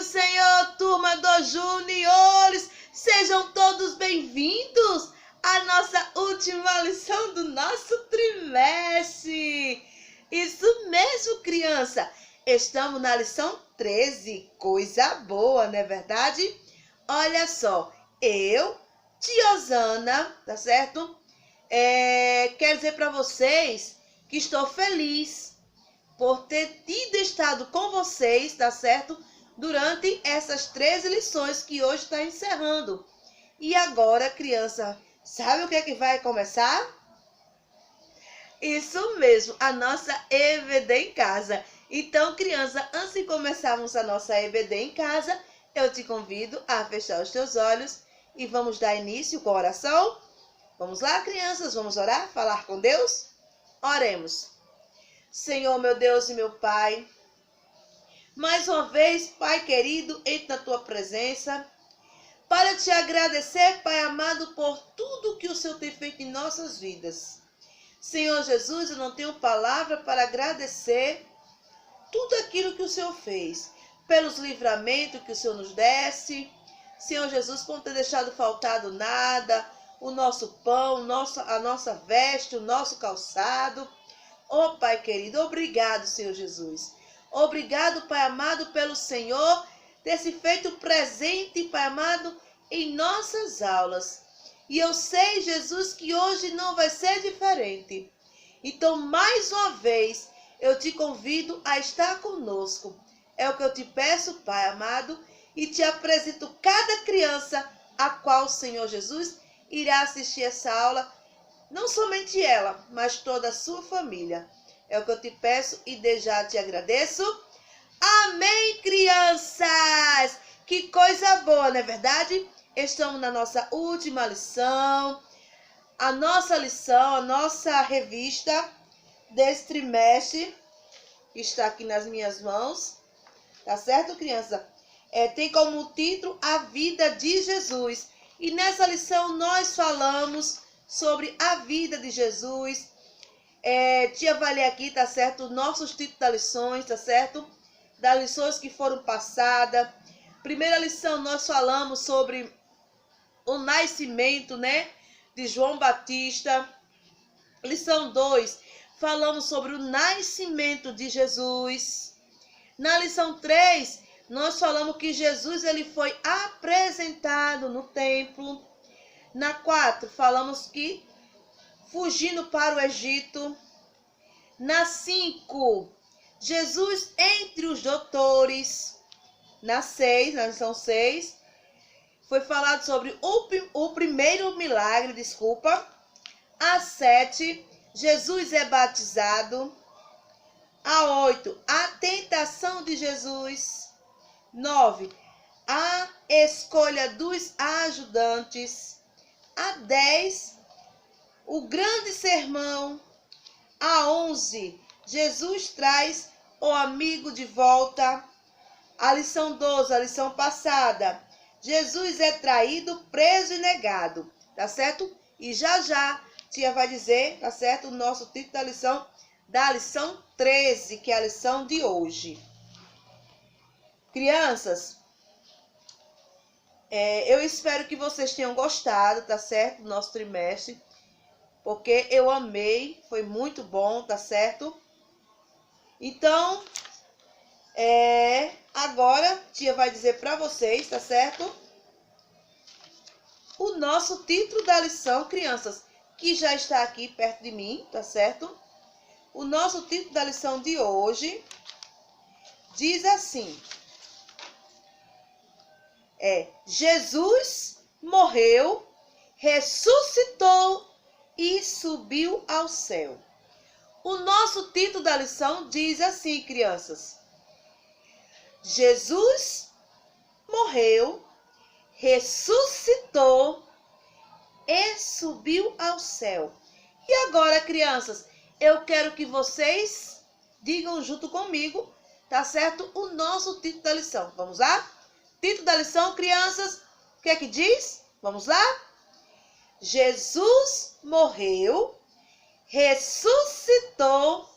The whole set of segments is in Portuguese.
Senhor, turma dos juniores, sejam todos bem-vindos à nossa última lição do nosso trimestre. Isso mesmo, criança, estamos na lição 13, coisa boa, não é verdade? Olha só, eu, tia Osana, tá certo? Quero dizer para vocês que estou feliz por ter estado com vocês, tá certo? Durante essas 13 lições que hoje está encerrando. E agora, criança, sabe o que é que vai começar? Isso mesmo, a nossa EBD em casa. Então, criança, antes de começarmos a nossa EBD em casa, eu te convido a fechar os teus olhos e vamos dar início com a oração. Vamos lá, crianças, vamos orar, falar com Deus? Oremos. Senhor, meu Deus e meu Pai, mais uma vez, Pai querido, entro na Tua presença para te agradecer, Pai amado, por tudo que o Senhor tem feito em nossas vidas. Senhor Jesus, eu não tenho palavra para agradecer tudo aquilo que o Senhor fez, pelos livramentos que o Senhor nos desse. Senhor Jesus, por não ter deixado faltado nada, o nosso pão, a nossa veste, o nosso calçado. Oh, Pai querido, obrigado, Senhor Jesus. Obrigado, Pai amado, pelo Senhor ter se feito presente, Pai amado, em nossas aulas. E eu sei, Jesus, que hoje não vai ser diferente. Então, mais uma vez, eu te convido a estar conosco. É o que eu te peço, Pai amado, e te apresento cada criança a qual o Senhor Jesus irá assistir essa aula. Não somente ela, mas toda a sua família. É o que eu te peço e desde já te agradeço. Amém, crianças! Que coisa boa, não é verdade? Estamos na nossa última lição. A nossa revista desse trimestre está aqui nas minhas mãos. Tá certo, criança? Tem como título A Vida de Jesus. E nessa lição nós falamos sobre a vida de Jesus. Te avaliei aqui, tá certo? Nossos títulos das lições, tá certo? Das lições que foram passadas. Primeira lição, nós falamos sobre o nascimento, né? De João Batista. Lição 2, falamos sobre o nascimento de Jesus. Na lição 3, nós falamos que Jesus ele foi apresentado no templo. Na 4, falamos que fugindo para o Egito. Na 5, Jesus entre os doutores. Na lição 6, foi falado sobre o primeiro milagre, A 7, Jesus é batizado. A 8, a tentação de Jesus. 9, a escolha dos ajudantes. A 10, o grande sermão. A 11, Jesus traz o amigo de volta. A lição 12, a lição passada. Jesus é traído, preso e negado. Tá certo? E já, tia vai dizer, tá certo? O nosso título da lição 13, que é a lição de hoje. Crianças, eu espero que vocês tenham gostado, tá certo? Do nosso trimestre. Porque eu amei, foi muito bom, tá certo? Então, agora, tia vai dizer para vocês, tá certo? O nosso título da lição, crianças, que já está aqui perto de mim, tá certo? O nosso título da lição de hoje diz assim: Jesus morreu, ressuscitou e subiu ao céu. O nosso título da lição diz assim, crianças: Jesus morreu, ressuscitou e subiu ao céu. E agora, crianças, eu quero que vocês digam junto comigo, tá certo? O nosso título da lição. Vamos lá? Título da lição, crianças, o que é que diz? Vamos lá? Jesus morreu, ressuscitou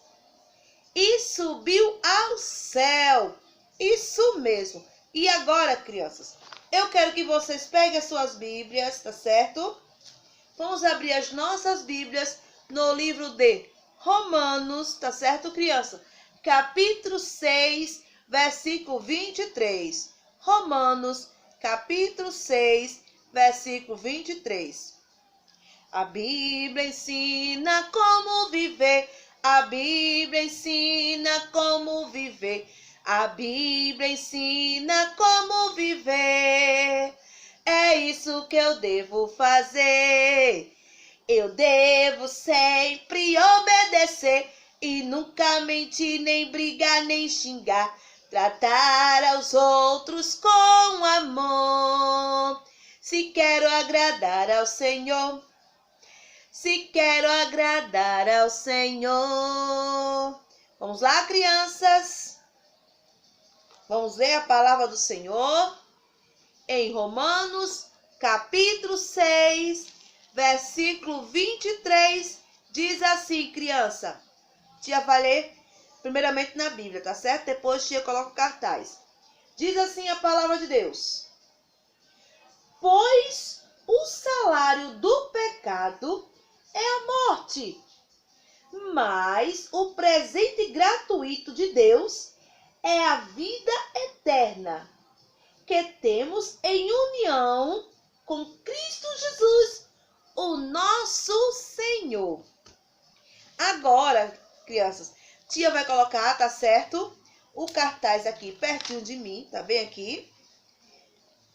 e subiu ao céu. Isso mesmo. E agora, crianças, eu quero que vocês peguem as suas Bíblias, tá certo? Vamos abrir as nossas Bíblias no livro de Romanos, tá certo, criança? Capítulo 6, versículo 23. Romanos, capítulo 6, versículo 23. A Bíblia ensina como viver, a Bíblia ensina como viver, a Bíblia ensina como viver. É isso que eu devo fazer. Eu devo sempre obedecer e nunca mentir, nem brigar, nem xingar. Tratar aos outros com amor. Se quero agradar ao Senhor, se quero agradar ao Senhor. Vamos lá, crianças? Vamos ler a palavra do Senhor em Romanos, capítulo 6, versículo 23, diz assim, criança. Tia vai ler primeiramente na Bíblia, tá certo? Depois tia coloca o cartaz. Diz assim a palavra de Deus. Pois o salário do pecado é a morte, mas o presente gratuito de Deus é a vida eterna, que temos em união com Cristo Jesus, o nosso Senhor. Agora, crianças, tia vai colocar, tá certo? O cartaz aqui pertinho de mim, tá bem aqui?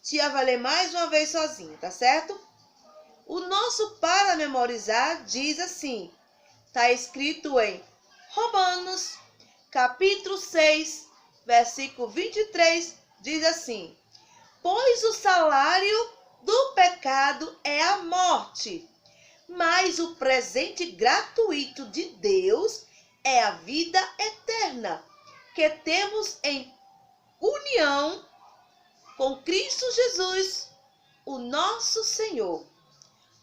Tia vai ler mais uma vez sozinha, tá certo? O nosso para memorizar diz assim, tá escrito em Romanos, capítulo 6, versículo 23, diz assim: pois o salário do pecado é a morte, mas o presente gratuito de Deus é a vida eterna, que temos em união com Cristo Jesus, o nosso Senhor.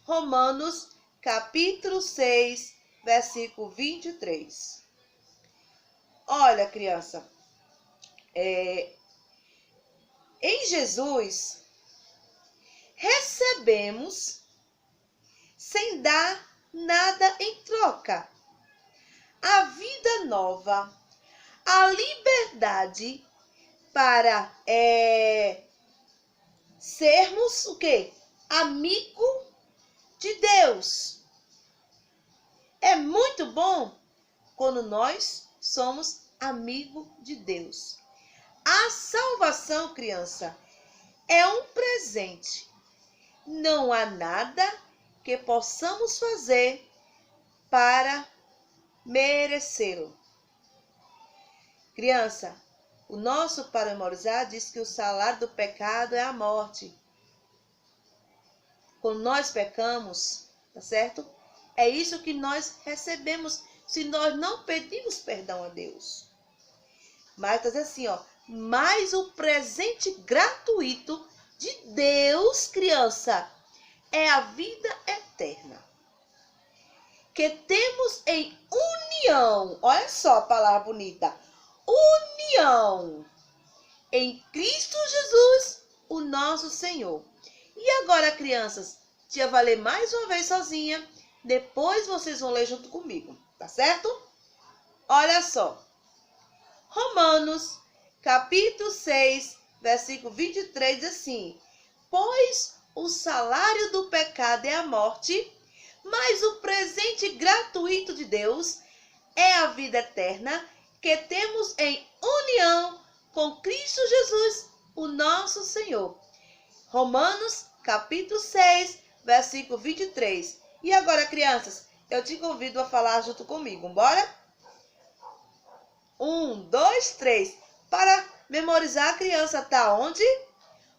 Romanos, capítulo 6, versículo 23. Olha, criança, em Jesus, recebemos sem dar nada em troca. A vida nova, a liberdade para sermos o quê? Amigo de Deus. É muito bom quando nós somos amigo de Deus. A salvação, criança, é um presente. Não há nada que possamos fazer para merecê-lo. Criança, o nosso para memorizar diz que o salário do pecado é a morte. Quando nós pecamos, tá certo? É isso que nós recebemos se nós não pedimos perdão a Deus. Mas tá dizendo assim, ó, mas o presente gratuito de Deus, criança, é a vida eterna, que temos em união, olha só a palavra bonita, união em Cristo Jesus, o nosso Senhor. E agora, crianças, tia vai ler mais uma vez sozinha, depois vocês vão ler junto comigo, tá certo? Olha só. Romanos, capítulo 6, versículo 23, diz assim: pois o salário do pecado é a morte, mas o presente gratuito de Deus é a vida eterna, que temos em união com Cristo Jesus, o nosso Senhor. Romanos, capítulo 6, versículo 23. E agora, crianças, eu te convido a falar junto comigo, bora? 1, 2, 3. Para memorizar, a criança tá onde?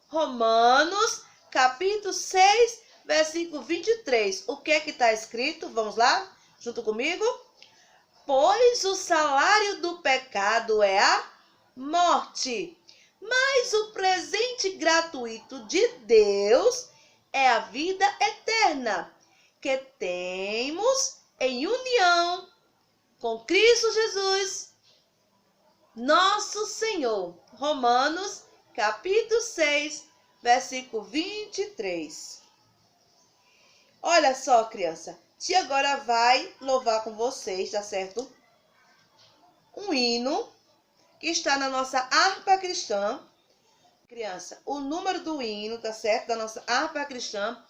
Romanos, capítulo 6, versículo 23. O que é que está escrito? Vamos lá? Junto comigo? Pois o salário do pecado é a morte, mas o presente gratuito de Deus é a vida eterna, que temos em união com Cristo Jesus, nosso Senhor. Romanos, capítulo 6, versículo 23. Olha só, criança. Tia agora vai louvar com vocês, tá certo? Um hino que está na nossa harpa cristã. Criança, o número do hino, tá certo? Da nossa harpa cristã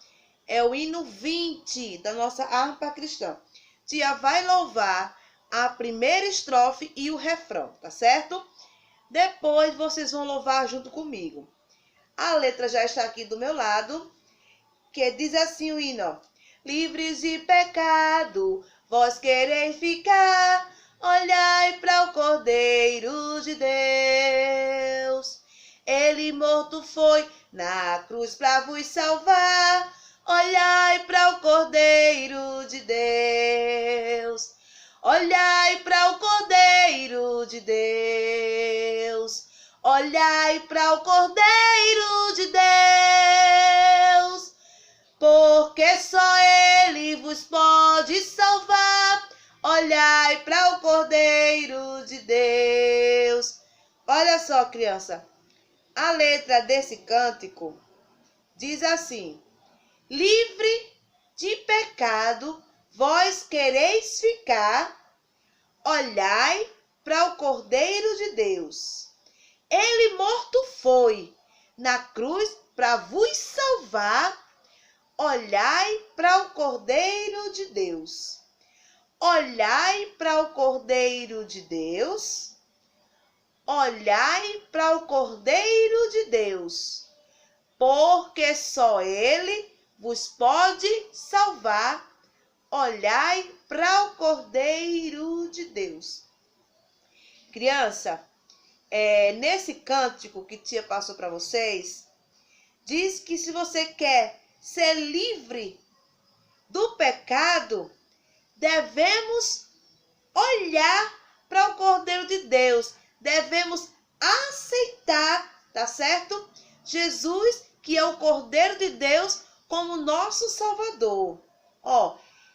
é o hino 20 da nossa harpa cristã. Tia vai louvar a primeira estrofe e o refrão, tá certo? Depois vocês vão louvar junto comigo. A letra já está aqui do meu lado, que diz assim o hino: livres de pecado, vós quereis ficar, olhai para o Cordeiro de Deus. Ele morto foi na cruz para vos salvar, olhai para o Cordeiro de Deus. Olhai para o Cordeiro de Deus. Olhai para o Cordeiro de Deus, porque só Ele vos pode salvar. Olhai para o Cordeiro de Deus. Olha só, criança, a letra desse cântico diz assim: livre de pecado, vós quereis ficar, olhai para o Cordeiro de Deus. Ele morto foi na cruz para vos salvar, olhai para o Cordeiro de Deus. Olhai para o Cordeiro de Deus. Olhai para o Cordeiro de Deus, porque só Ele vos pode salvar. Olhai para o Cordeiro de Deus. Criança, nesse cântico que tia passou para vocês, diz que se você quer ser livre do pecado, devemos olhar para o Cordeiro de Deus. Devemos aceitar, tá certo? Jesus, que é o Cordeiro de Deus, como nosso Salvador.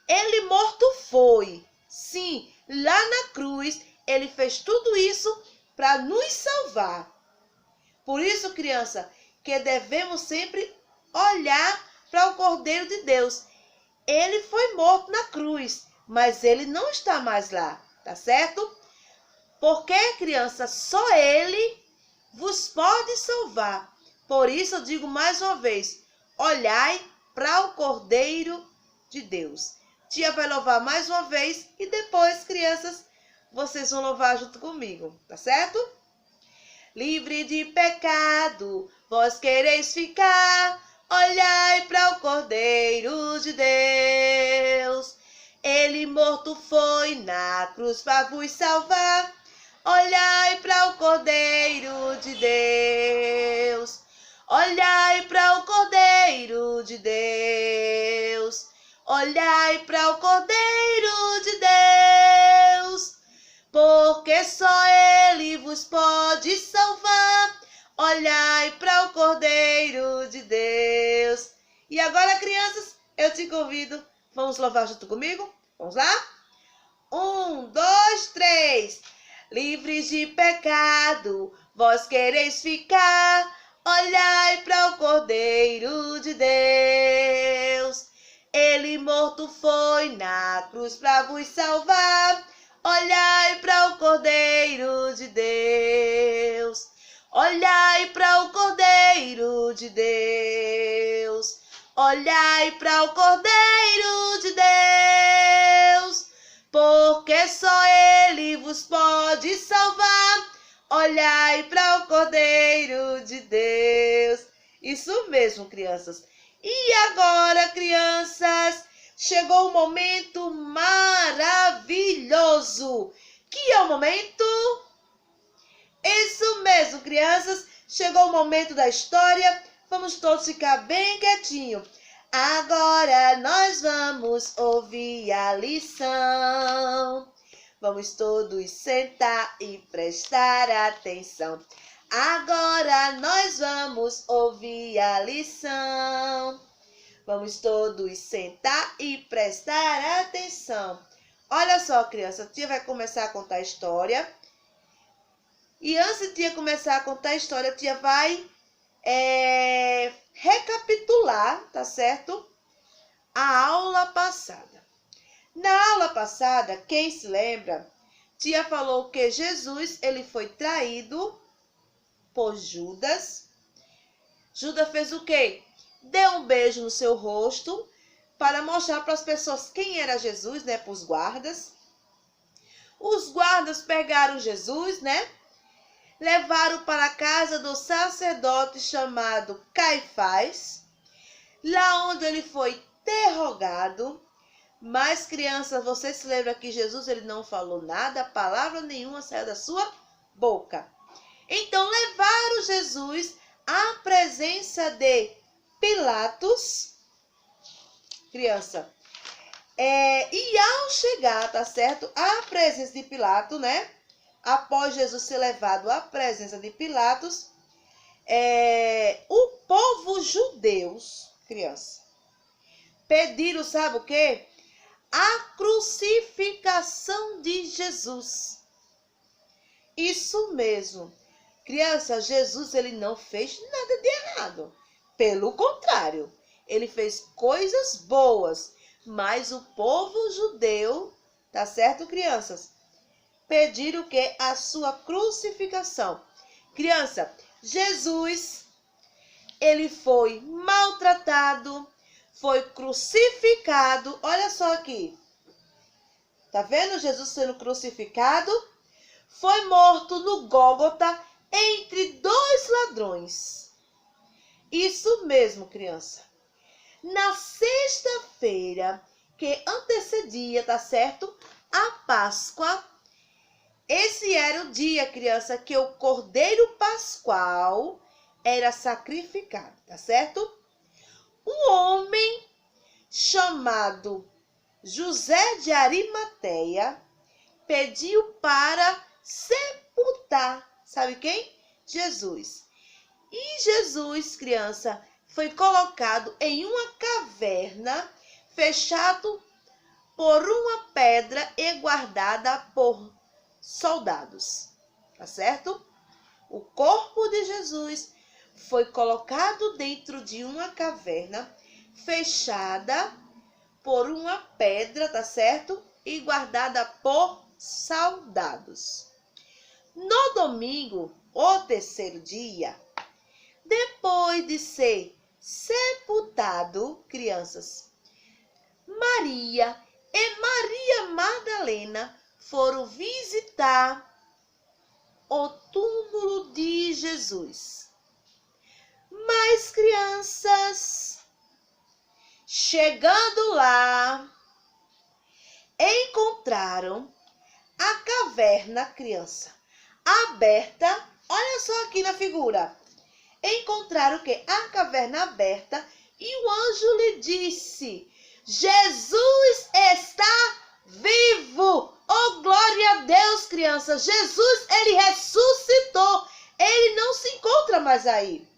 Ele morto foi. Sim, lá na cruz, ele fez tudo isso para nos salvar. Por isso, criança, que devemos sempre olhar para o Cordeiro de Deus. Ele foi morto na cruz, mas ele não está mais lá, tá certo? Porque, criança, só Ele vos pode salvar. Por isso eu digo mais uma vez, olhai para o Cordeiro de Deus. Tia vai louvar mais uma vez e depois, crianças, vocês vão louvar junto comigo, tá certo? Livre de pecado, vós quereis ficar, olhai para o Cordeiro de Deus. Ele morto foi na cruz para vos salvar, olhai para o Cordeiro de Deus. Olhai para o Cordeiro de Deus. Olhai para o Cordeiro de Deus, porque só Ele vos pode salvar. Olhai para o Cordeiro de Deus. E agora, crianças, eu te convido, vamos louvar junto comigo? Vamos lá? 1, 2, 3. Livres de pecado, vós quereis ficar, olhai para o Cordeiro de Deus. Ele morto foi na cruz para vos salvar, olhai para o Cordeiro de Deus. Olhai para o Cordeiro de Deus. Olhai para o Cordeiro de Deus, porque só Ele vos pode salvar. Olhai para o Cordeiro de Deus. Isso mesmo, crianças. E agora, crianças, chegou o momento maravilhoso. Que é o momento? Isso mesmo, crianças. Chegou o momento da história. Vamos todos ficar bem quietinhos. Agora nós vamos ouvir a lição. Vamos todos sentar e prestar atenção. Agora nós vamos ouvir a lição. Vamos todos sentar e prestar atenção. Olha só, criança, a tia vai começar a contar a história. E antes de tia começar a contar a história, a tia vai recapitular, tá certo? A aula passada. Na aula passada, quem se lembra, tia falou que Jesus ele foi traído por Judas. Judas fez o quê? Deu um beijo no seu rosto para mostrar para as pessoas quem era Jesus, né? Para os guardas. Os guardas pegaram Jesus, né? Levaram para a casa do sacerdote chamado Caifás, lá onde ele foi interrogado. Mas, crianças, você se lembra que Jesus ele não falou nada, palavra nenhuma saiu da sua boca. Então, levaram Jesus à presença de Pilatos, criança. E ao chegar, tá certo? À presença de Pilatos, né? Após Jesus ser levado à presença de Pilatos, o povo judeus, criança, pediram, sabe o quê? A crucificação de Jesus. Isso mesmo. Criança, Jesus ele não fez nada de errado. Pelo contrário, ele fez coisas boas. Mas o povo judeu, tá certo, crianças? Pediram o quê? A sua crucificação. Criança, Jesus, ele foi maltratado, foi crucificado. Olha só aqui. Tá vendo Jesus sendo crucificado? Foi morto no Gólgota entre dois ladrões. Isso mesmo, criança. Na sexta-feira que antecedia, tá certo? A Páscoa. Esse era o dia, criança, que o Cordeiro Pascual era sacrificado, tá certo? Um homem chamado José de Arimateia pediu para sepultar, sabe quem? Jesus. E Jesus, criança, foi colocado em uma caverna, fechado por uma pedra e guardada por soldados, tá certo? O corpo de Jesus foi colocado dentro de uma caverna, fechada por uma pedra, tá certo? E guardada por soldados. No domingo, o terceiro dia, depois de ser sepultado, crianças, Maria e Maria Madalena foram visitar o túmulo de Jesus. Mas, crianças, chegando lá, encontraram a caverna, criança, aberta. Olha só aqui na figura. Encontraram o quê? A caverna aberta e o anjo lhe disse: Jesus está vivo! Oh, glória a Deus, criança! Jesus, ele ressuscitou! Ele não se encontra mais aí.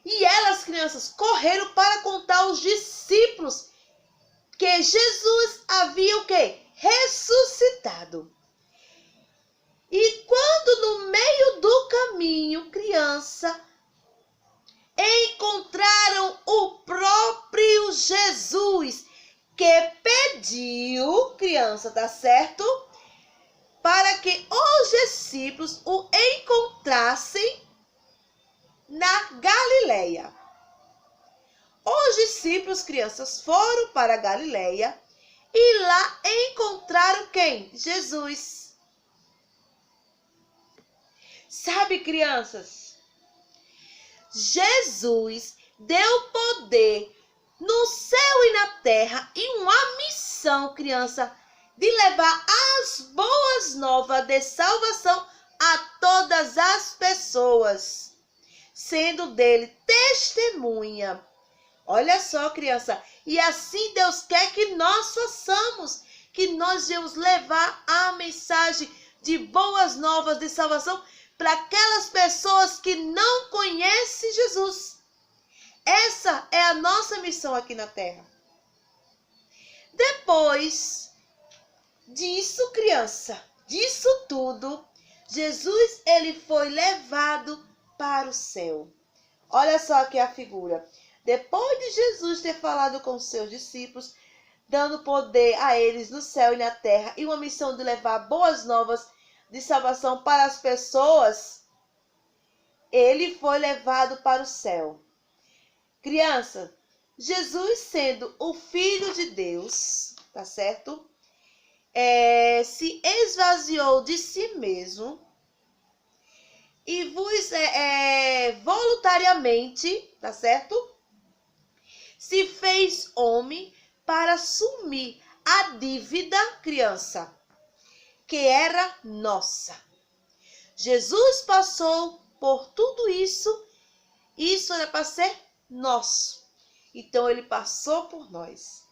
E elas, crianças, correram para contar aos discípulos que Jesus havia o quê? Ressuscitado. E quando no meio do caminho, criança, encontraram o próprio Jesus, que pediu, criança, tá certo? Para que os discípulos o encontrassem na Galileia. Os discípulos, crianças, foram para a Galileia e lá encontraram quem? Jesus. Sabe, crianças, Jesus deu poder no céu e na terra e uma missão, criança, de levar as boas novas de salvação a todas as pessoas, sendo dele testemunha. Olha só, criança, e assim Deus quer que nós façamos, que nós devemos levar a mensagem de boas novas de salvação para aquelas pessoas que não conhecem Jesus. Essa é a nossa missão aqui na terra. Depois disso, criança, disso tudo, Jesus, ele foi levado para o céu. Olha só aqui a figura. Depois de Jesus ter falado com seus discípulos, dando poder a eles no céu e na terra, e uma missão de levar boas novas de salvação para as pessoas, ele foi levado para o céu. Criança, Jesus sendo o Filho de Deus, tá certo? Se esvaziou de si mesmo e vos voluntariamente, tá certo? Se fez homem para assumir a dívida, criança, que era nossa. Jesus passou por tudo isso, isso era para ser nosso. Então ele passou por nós.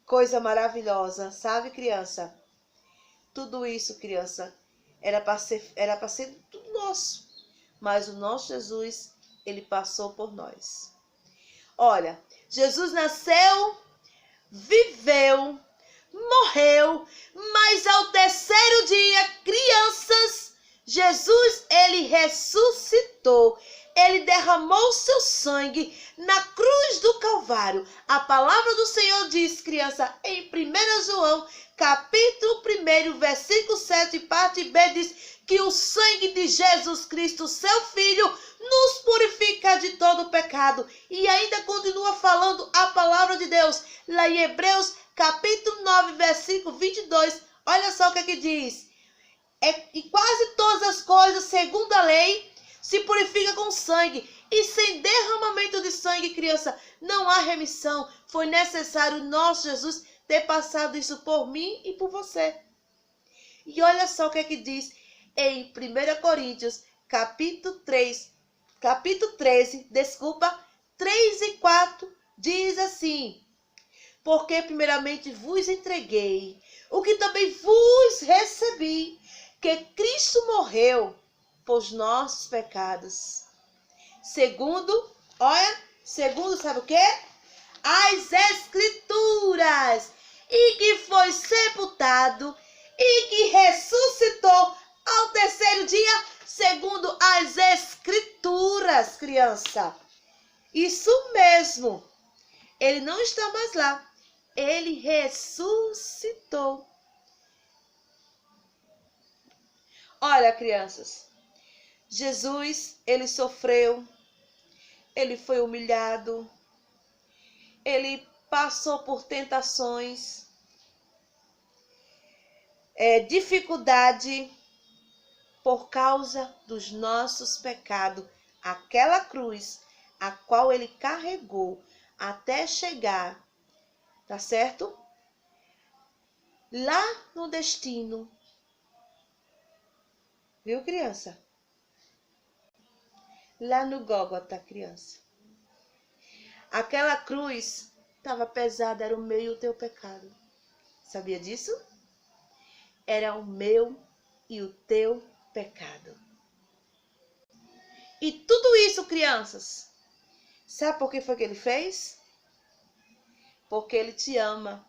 Coisa maravilhosa, sabe, criança? Tudo isso, criança, era para ser tudo nosso. Mas o nosso Jesus, ele passou por nós. Olha, Jesus nasceu, viveu, morreu, mas ao terceiro dia, crianças, Jesus, ele ressuscitou. Ele derramou seu sangue na cruz do Calvário. A palavra do Senhor diz, criança, em 1 João, capítulo 1, versículo 7, parte B, diz que o sangue de Jesus Cristo, seu Filho, nos purifica de todo pecado. E ainda continua falando a palavra de Deus, lá em Hebreus, capítulo 9, versículo 22. Olha só o que diz. E quase todas as coisas, segundo a lei, se purifica com sangue. E sem derramamento de sangue, criança, não há remissão. Foi necessário nosso Jesus ter passado isso por mim e por você. E olha só o que diz em 1 Coríntios, capítulo 13, 3 e 4, diz assim: porque primeiramente vos entreguei o que também vos recebi, que Cristo morreu por nossos pecados. Segundo, sabe o quê? As Escrituras, e que foi sepultado e que ressuscitou ao terceiro dia, segundo as Escrituras, criança. Isso mesmo. Ele não está mais lá. Ele ressuscitou. Olha, crianças, Jesus, ele sofreu, ele foi humilhado, ele passou por tentações, dificuldade por causa dos nossos pecados. Aquela cruz, a qual ele carregou até chegar, tá certo? Lá no destino. Viu, criança? Lá no Gólgota, criança. Aquela cruz estava pesada, era o meu e o teu pecado. Sabia disso? Era o meu e o teu pecado. E tudo isso, crianças, sabe por que foi que ele fez? Porque ele te ama.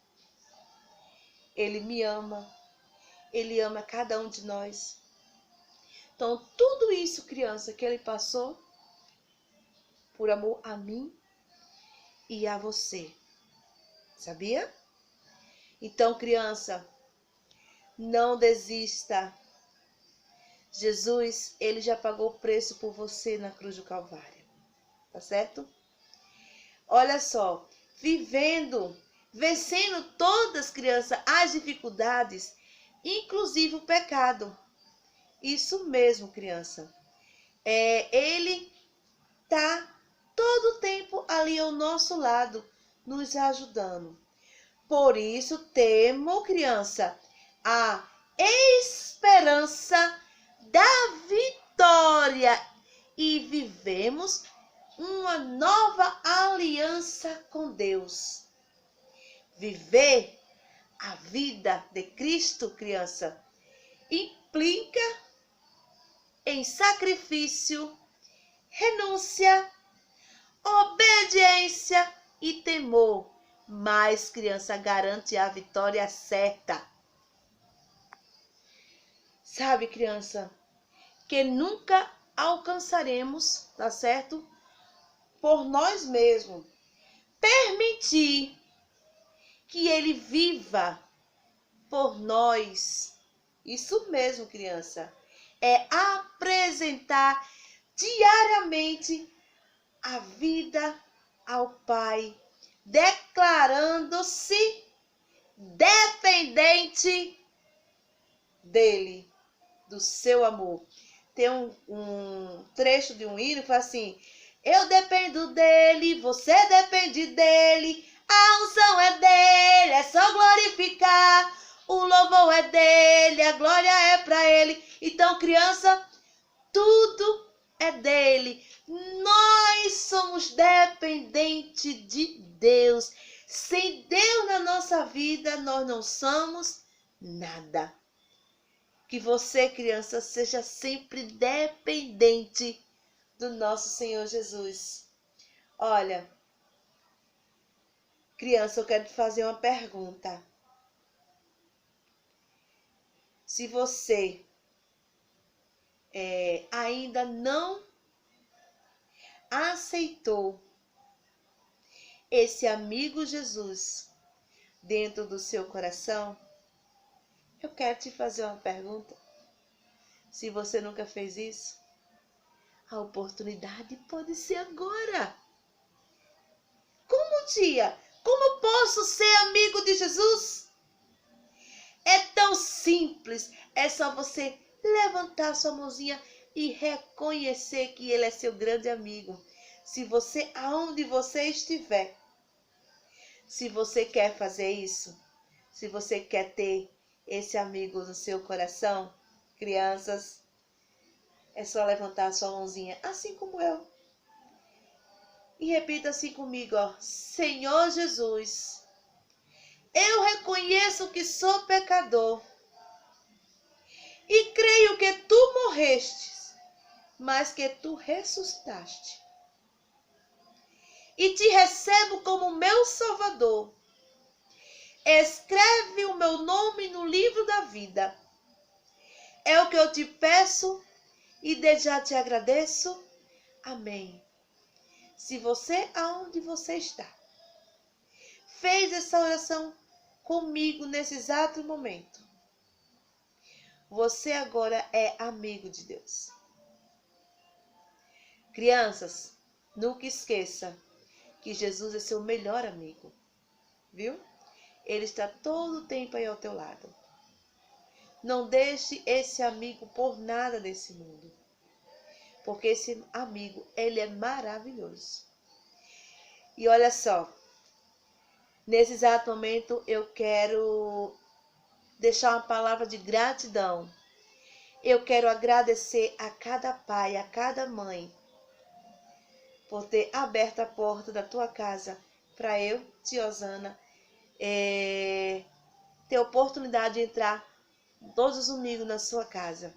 Ele me ama. Ele ama cada um de nós. Então, tudo isso, criança, que ele passou, por amor a mim e a você. Sabia? Então, criança, não desista. Jesus, ele já pagou o preço por você na cruz do Calvário. Tá certo? Olha só, vencendo todas, crianças, as dificuldades, inclusive o pecado. Isso mesmo, criança. Ele tá todo o tempo ali ao nosso lado, nos ajudando. Por isso temos, criança, a esperança da vitória e vivemos uma nova aliança com Deus. Viver a vida de Cristo, criança, implica em sacrifício, renúncia, obediência e temor. Mas, criança, garante a vitória certa. Sabe, criança, que nunca alcançaremos, tá certo? Por nós mesmos. Permitir que ele viva por nós. Isso mesmo, criança. É apresentar diariamente a vida ao Pai, declarando-se dependente dele, do seu amor. Tem um trecho de um hino que fala assim: eu dependo dele, você depende dele, a unção é dele, é só glorificar, o louvor é dele, a glória é para ele. Então, criança, tudo é dele. Nós somos dependentes de Deus. Sem Deus na nossa vida, nós não somos nada. Que você, criança, seja sempre dependente do nosso Senhor Jesus. Olha, criança, eu quero te fazer uma pergunta. Se você ainda não aceitou esse amigo Jesus dentro do seu coração, eu quero te fazer uma pergunta. Se você nunca fez isso, a oportunidade pode ser agora. Como, tia? Como posso ser amigo de Jesus? É tão simples. É só você levantar sua mãozinha e reconhecer que ele é seu grande amigo. Se você, aonde você estiver, se você quer fazer isso, se você quer ter esse amigo no seu coração, crianças, é só levantar a sua mãozinha, assim como eu. E repita assim comigo, ó: Senhor Jesus, eu reconheço que sou pecador e creio que tu morreste, mas que tu ressuscitaste. E te recebo como meu Salvador. Escreve o meu nome no livro da vida. É o que eu te peço e desde já te agradeço. Amém. Se você, aonde você está, fez essa oração comigo nesse exato momento, você agora é amigo de Deus. Crianças, nunca esqueça que Jesus é seu melhor amigo, viu? Ele está todo o tempo aí ao teu lado. Não deixe esse amigo por nada desse mundo, porque esse amigo, ele é maravilhoso. E olha só, nesse exato momento eu quero deixar uma palavra de gratidão. Eu quero agradecer a cada pai, a cada mãe, por ter aberto a porta da tua casa para eu, tia Osana, ter oportunidade de entrar todos os domingos na sua casa.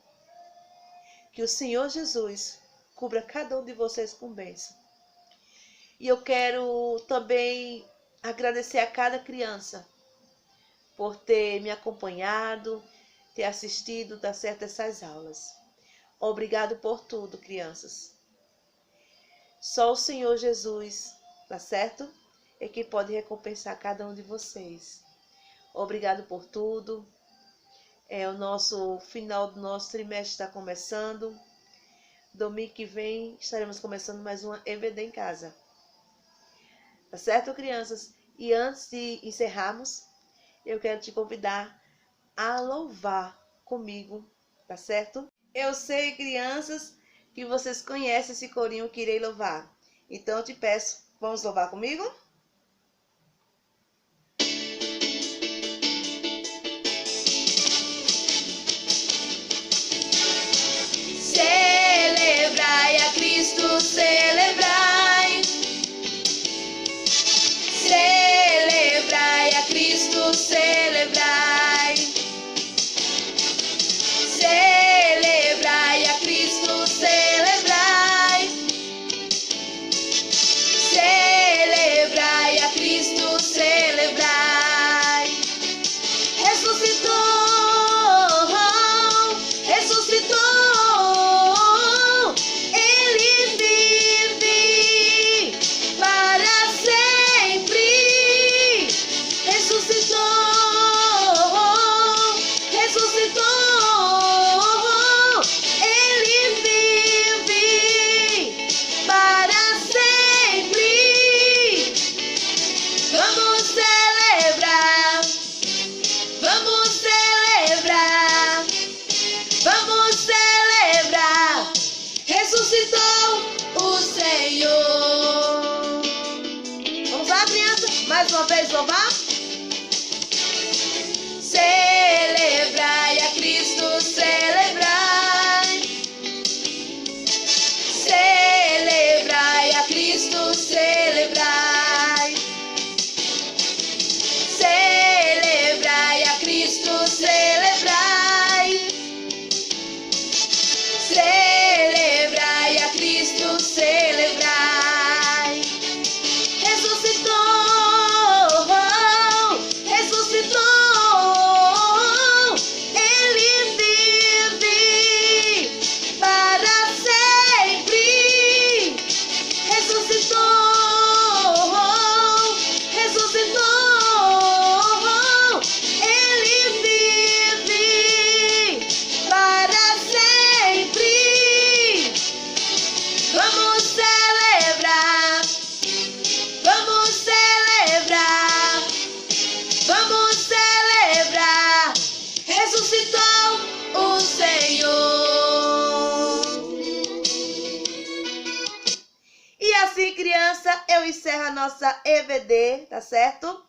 Que o Senhor Jesus cubra cada um de vocês com bênção. E eu quero também agradecer a cada criança por ter me acompanhado, ter assistido, tá certo, essas aulas. Obrigado por tudo, crianças. Só o Senhor Jesus, tá certo? É que pode recompensar cada um de vocês. Obrigado por tudo. O nosso final do nosso trimestre está começando. Domingo que vem estaremos começando mais uma EBD em casa. Tá certo, crianças? E antes de encerrarmos, eu quero te convidar a louvar comigo, tá certo? Eu sei, crianças, que vocês conhecem esse corinho que irei louvar. Então eu te peço, vamos louvar comigo? Celebrai a Cristo, celebrai. Celebrai a Cristo, celebrai. Celebrai a Cristo, celebrai. Celebrai a Cristo, celebrai. Ressuscitou, ressuscitou. Mais uma vez louvar. Celebrai a Cristo, celebrai. Celebrai a Cristo, celebrai. Celebrai a Cristo, celebrai. Celebrai a Cristo, celebrai. Ressuscitou, ressuscitou. Ele vive para sempre. Ressuscitou, ressuscitou. Ele vive para sempre. Vamos celebrar, vamos celebrar, vamos celebrar. Ressuscitou o Senhor. E assim, criança, eu encerro a nossa EBD, tá certo?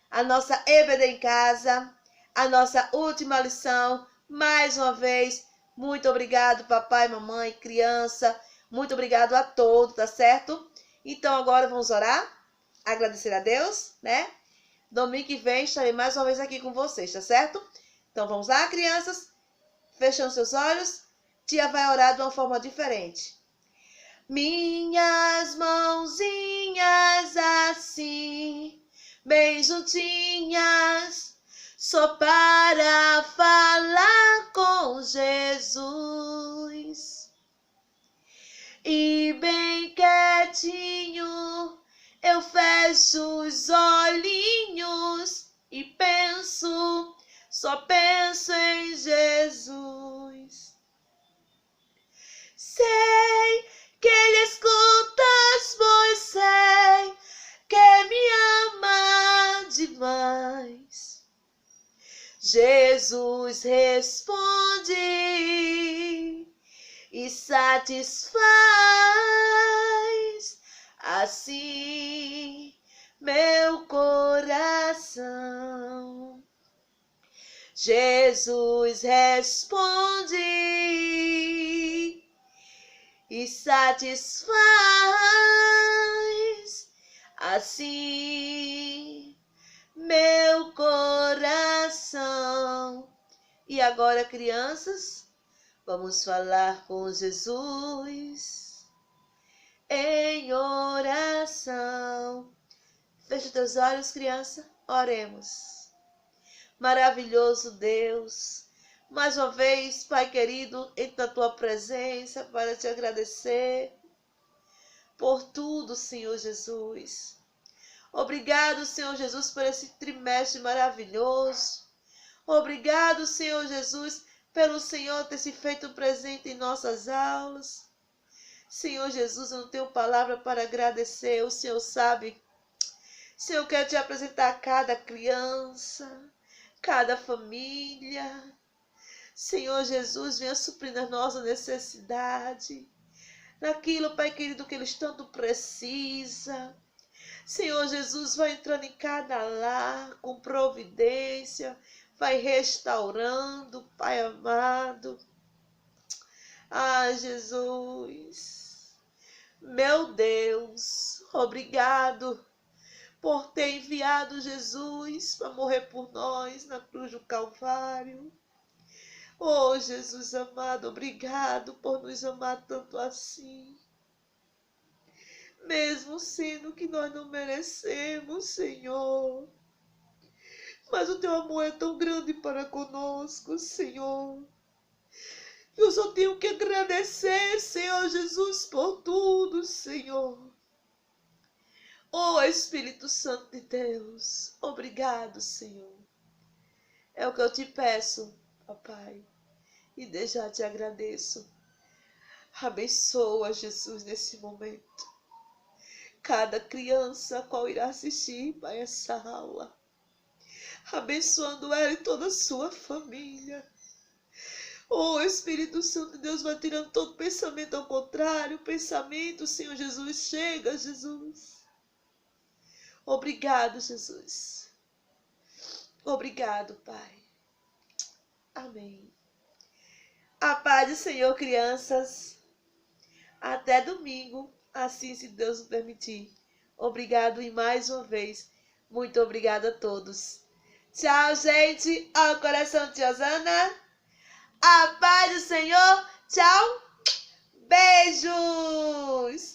A nossa EBD em casa, a nossa última lição. Mais uma vez, muito obrigado, papai, mamãe, criança. Muito obrigado a todos, tá certo? Então agora vamos orar, agradecer a Deus, né? Domingo que vem estarei mais uma vez aqui com vocês, tá certo? Então vamos lá, crianças. Fechando seus olhos, tia vai orar de uma forma diferente. Minhas mãozinhas assim, bem juntinhas, só para falar com Jesus. E bem quietinho, eu fecho os olhinhos e penso, só penso em Jesus. Sei que Ele escuta, pois sei que me ama demais. Jesus responde e satisfaz assim meu coração. Jesus responde e satisfaz assim meu coração. E agora, crianças, vamos falar com Jesus em oração. Feche teus olhos, criança, oremos. Maravilhoso Deus, mais uma vez, Pai querido, entra na tua presença para te agradecer por tudo, Senhor Jesus. Obrigado, Senhor Jesus, por esse trimestre maravilhoso. Obrigado, Senhor Jesus, pelo Senhor ter se feito presente em nossas aulas. Senhor Jesus, eu não tenho palavra para agradecer, o Senhor sabe. Senhor, eu quero te apresentar cada criança, cada família. Senhor Jesus, venha suprir a nossa necessidade, naquilo, Pai querido, que eles tanto precisam. Senhor Jesus, vai entrando em cada lar com providência, vai restaurando, Pai amado. Ah, Jesus, meu Deus, obrigado por ter enviado Jesus para morrer por nós na cruz do Calvário. Oh, Jesus amado, obrigado por nos amar tanto assim. Mesmo sendo que nós não merecemos, Senhor. Mas o teu amor é tão grande para conosco, Senhor. Eu só tenho que agradecer, Senhor Jesus, por tudo, Senhor. Oh, Espírito Santo de Deus, obrigado, Senhor. É o que eu te peço, papai, e desde já te agradeço. Abençoa, Jesus, nesse momento. Cada criança a qual irá assistir a essa aula, abençoando ela e toda a sua família. Oh, Espírito Santo de Deus, vai tirando todo pensamento ao contrário, pensamento, Senhor Jesus, chega, Jesus. Obrigado, Jesus. Obrigado, Pai. Amém. A paz do Senhor, crianças. Até domingo, assim se Deus nos permitir. Obrigado e mais uma vez, muito obrigada a todos. Tchau, gente. Ó, coração de Osana. A paz do Senhor. Tchau. Beijos.